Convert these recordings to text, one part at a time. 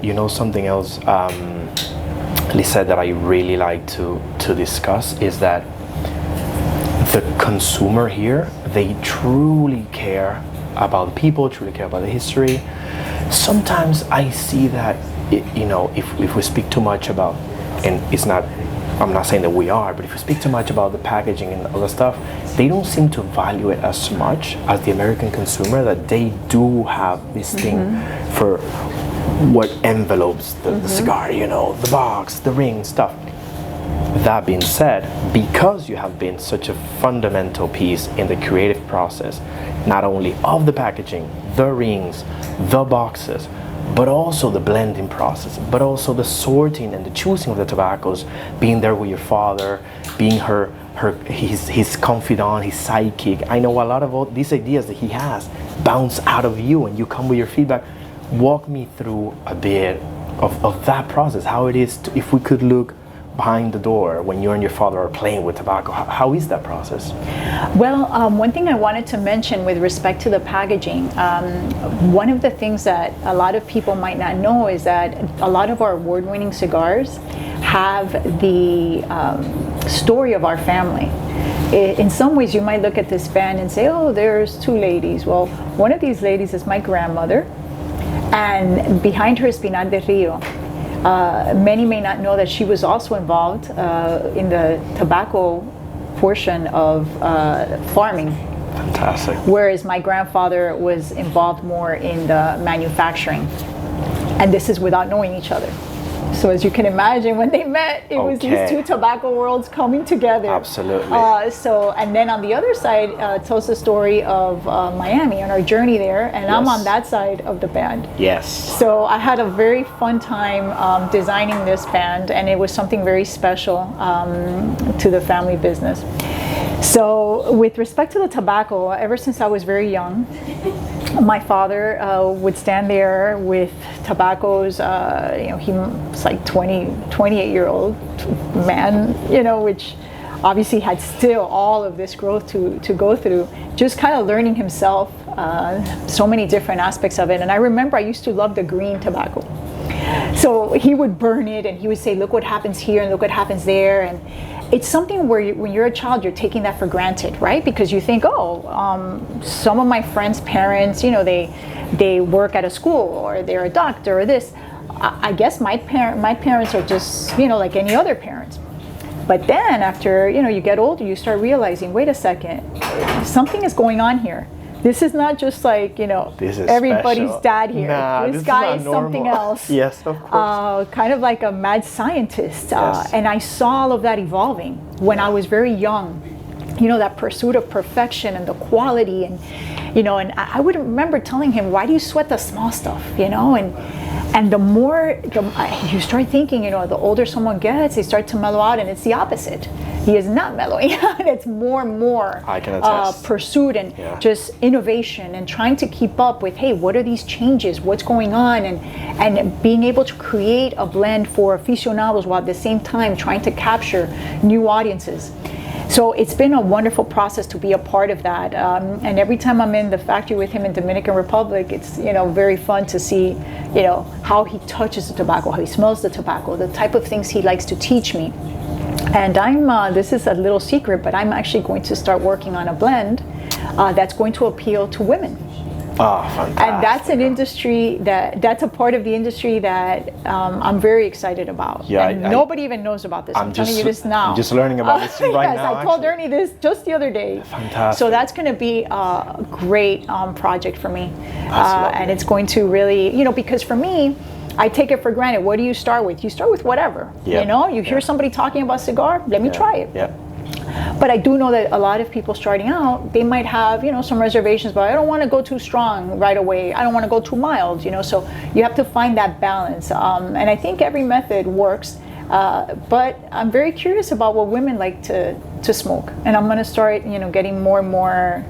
know something else, Lissette, that I really like to discuss is that the consumer here, they truly care about people, truly care about the history. Sometimes I see that, if we speak too much about, and I'm not saying that we are, but if we speak too much about the packaging and other stuff, they don't seem to value it as much as the American consumer, that they do have this thing for what envelopes the cigar, the box, the ring, stuff. That being said, because you have been such a fundamental piece in the creative process, not only of the packaging, the rings, the boxes, but also the blending process, but also the sorting and the choosing of the tobaccos, being there with your father, being his confidant, his sidekick. I know a lot of all these ideas that he has bounce out of you and you come with your feedback. Walk me through a bit of that process, how it is if we could look behind the door when you and your father are playing with tobacco. How is that process? Well, one thing I wanted to mention with respect to the packaging, one of the things that a lot of people might not know is that a lot of our award-winning cigars have the story of our family. In some ways, you might look at this band and say, oh, there's two ladies. Well, one of these ladies is my grandmother, and behind her is Perez-Carillo. Many may not know that she was also involved in the tobacco portion of farming. Fantastic. Whereas my grandfather was involved more in the manufacturing. And this is without knowing each other. So as you can imagine, when they met, it was these two tobacco worlds coming together. Absolutely. And then on the other side, tells the story of Miami and our journey there, and I'm on that side of the band. Yes. So I had a very fun time designing this band, and it was something very special to the family business. So with respect to the tobacco, ever since I was very young, my father would stand there with tobaccos. He was like 28-year-old man, which obviously had still all of this growth to go through, just kind of learning himself so many different aspects of it. And I remember I used to love the green tobacco. So he would burn it and he would say, look what happens here and look what happens there. And it's something where when you're a child, you're taking that for granted, right? Because you think, some of my friends' parents, they work at a school or they're a doctor or this. I guess my parents are just, like any other parents. But then after, you get older, you start realizing, wait a second, something is going on here. This is not just like, this is everybody's special. dad here. This guy is something else. Yes, of course. Kind of like a mad scientist. And I saw all of that evolving when I was very young. That pursuit of perfection and the quality. And, and I would remember telling him, why do you sweat the small stuff, And the more you start thinking, the older someone gets, they start to mellow out, and it's the opposite. He is not mellowing out. It's more and more pursuit and just innovation and trying to keep up with, hey, what are these changes? What's going on? And being able to create a blend for aficionados while at the same time trying to capture new audiences. So it's been a wonderful process to be a part of that. And every time I'm in the factory with him in Dominican Republic, it's very fun to see how he touches the tobacco, how he smells the tobacco, the type of things he likes to teach me. And this is a little secret, but I'm actually going to start working on a blend that's going to appeal to women. Oh, fantastic. And that's an industry that's a part of the industry that I'm very excited about. Yeah, and nobody even knows about this. I'm telling you this now. I'm just learning about this right now. I told Ernie this just the other day. Fantastic. So that's going to be a great project for me. And it's going to really, because for me, I take it for granted. What do you start with? You start with whatever. Yep. You hear somebody talking about cigar, let me try it. Yeah. But I do know that a lot of people starting out, they might have, some reservations, but I don't want to go too strong right away. I don't want to go too mild, so you have to find that balance. And I think every method works. But I'm very curious about what women like to smoke. And I'm going to start, getting more and more,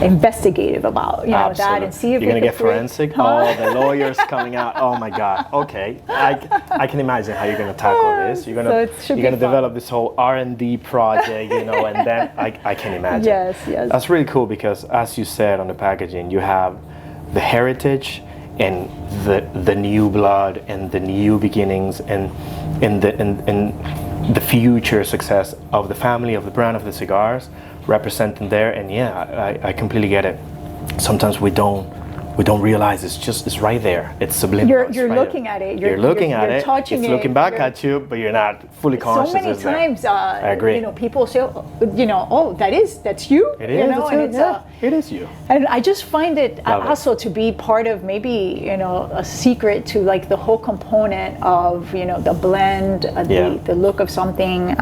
investigative about that and see if you're gonna get forensic. Oh, the lawyers coming out. Oh my God. Okay, I can imagine how you're gonna tackle this. You're gonna develop this whole R&D project, and then I can imagine. Yes. That's really cool because, as you said on the packaging, you have the heritage and the new blood and the new beginnings and the future success of the family, of the brand, of the cigars representing there. And yeah, I completely get it. Sometimes we don't realize it's right there. It's subliminal. You're right looking there. at it. You're looking at it. Touching it's looking back at you, but you're not fully conscious. So many it's there. times, I agree. you know, people say, oh, that's you. It you is. know, and it is you. And I just find it Love also to be part of maybe, you know, a secret to like the whole component of, you know, the blend, the look of something.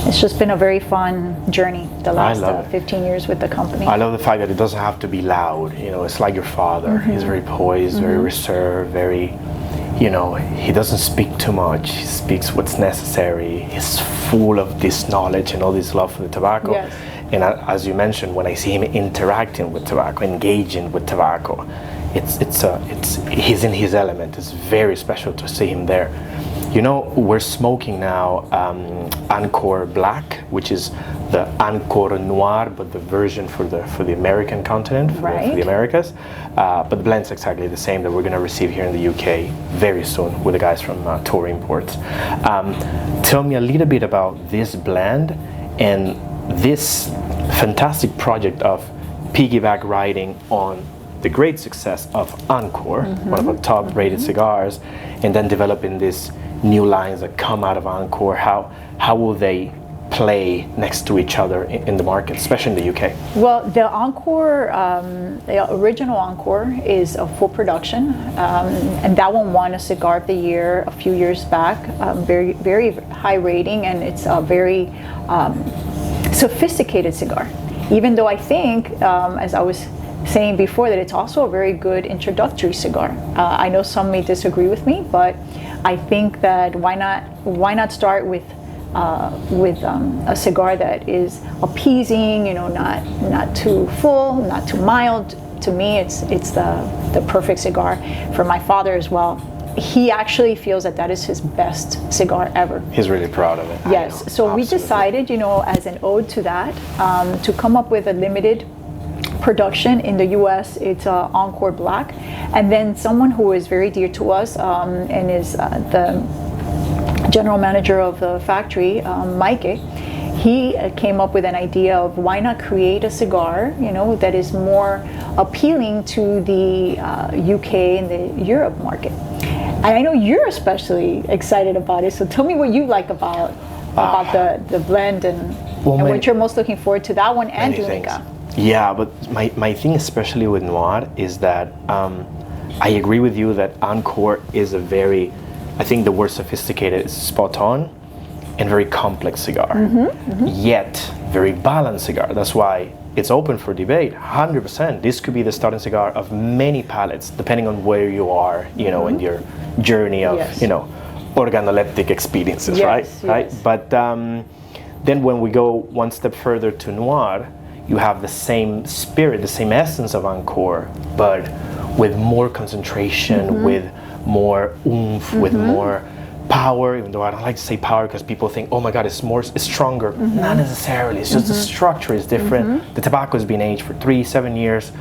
It's just been a very fun journey the last 15 years with the company. I love the fact that it doesn't have to be loud. You know, it's like your father. He's very poised, very reserved, very, you know, he doesn't speak too much. He speaks what's necessary. He's full of this knowledge and all this love for the tobacco. Yes. And as you mentioned, when I see him interacting with tobacco, engaging with tobacco, he's in his element. It's very special to see him there. You know, we're smoking now Encore Black, which is the Encore Noir, but the version for the American continent, for the Americas. But the blend's exactly the same that we're going to receive here in the UK very soon with the guys from Tour Imports. Tell me a little bit about this blend and this fantastic project of piggyback riding on the great success of Encore, one of our top rated cigars, and then developing these new lines that come out of Encore. How will they play next to each other in the market, especially in the UK? Well, the Encore, the original Encore is a full production, and that one won a Cigar of the Year a few years back. Very, very high rating, and it's a very sophisticated cigar. Even though I think, as I was saying before, that it's also a very good introductory cigar. I know some may disagree with me, but I think that why not start with a cigar that is appeasing, you know, not too full, not too mild. To me, it's the perfect cigar. For my father as well, he actually feels that is his best cigar ever. He's really proud of it. Yes, so we decided, you know, as an ode to that, to come up with a limited production in the US. It's Encore Black, and then someone who is very dear to us and is the general manager of the factory, Mike, he came up with an idea of why not create a cigar, you know, that is more appealing to the UK and the Europe market. And I know you're especially excited about it, so tell me what you like about the blend and what you're most looking forward to, that one and Unica. Yeah, but my thing especially with Noir is that I agree with you that Encore is a very, I think the word sophisticated is spot on, and very complex cigar, yet very balanced cigar. That's why it's open for debate, 100%. This could be the starting cigar of many palates, depending on where you are, you know, in your journey of, you know, organoleptic experiences, right? But then when we go one step further to Noir, you have the same spirit, the same essence of Encore, but with more concentration, with more oomph, with more power, even though I don't like to say power because people think, oh my God, it's stronger. Not necessarily, it's just the structure is different. The tobacco has been aged for 3-7 years.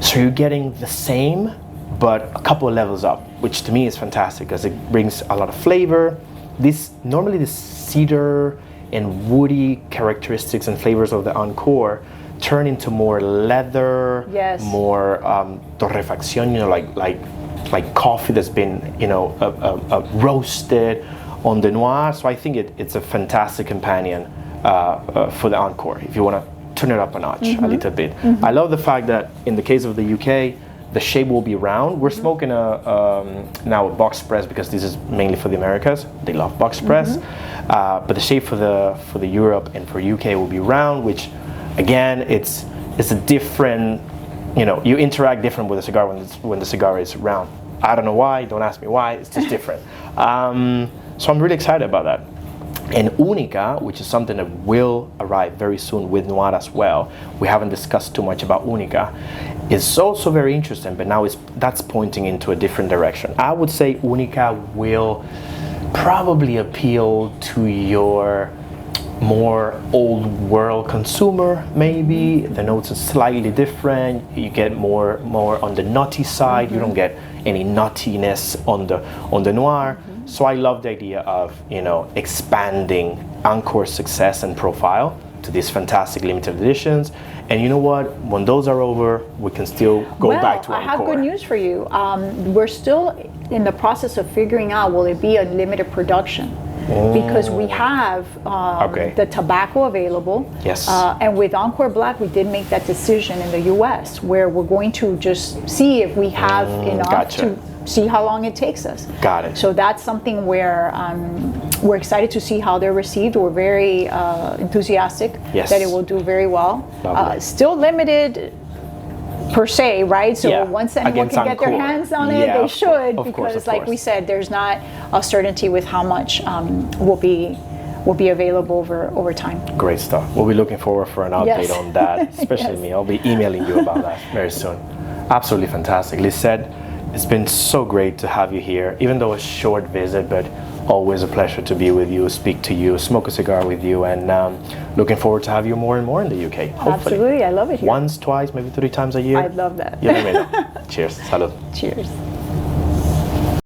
So you're getting the same, but a couple of levels up, which to me is fantastic because it brings a lot of flavor. Normally the cedar and woody characteristics and flavors of the Encore turn into more leather, more torrefacción, you know, like coffee that's been, you know, roasted on the Noir. So I think it's a fantastic companion for the Encore if you want to turn it up a notch a little bit. I love the fact that in the case of the UK, the shape will be round. We're smoking now a box press because this is mainly for the Americas. They love box press, but the shape for the Europe and for UK will be round, which again, it's a different, you know, you interact different with a cigar when the cigar is round. I don't know why, don't ask me why, it's just different. So I'm really excited about that. And Unica, which is something that will arrive very soon with Noir as well, we haven't discussed too much about Unica, is also very interesting, but now that's pointing into a different direction. I would say Unica will probably appeal to your more old world consumer, maybe. The notes are slightly different. You get more on the nutty side. You don't get any nuttiness on the noir. So I love the idea of, you know, expanding Ancor's success and profile to these fantastic limited editions. And you know what? When those are over, we can still go back to Encore. I have good news for you. We're still in the process of figuring out, will it be a limited production? Because we have the tobacco available. Yes. And with Encore Black, we did make that decision in the US, where we're going to just see if we have enough to see how long it takes us. Got it. So that's something where we're excited to see how they're received. We're very enthusiastic that it will do very well. Still limited per se, right? So once anyone can get their hands on it, they should, because like we said, there's not a certainty with how much will be available over time. Great stuff. We'll be looking forward for an update on that, especially me. I'll be emailing you about that very soon. Absolutely fantastic. Lissette, it's been so great to have you here, even though a short visit, but always a pleasure to be with you, speak to you, smoke a cigar with you, and looking forward to have you more and more in the UK. Hopefully. Absolutely, I love it here. Once, twice, maybe 3 times a year. I'd love that. You never know. Cheers. Salud. Cheers.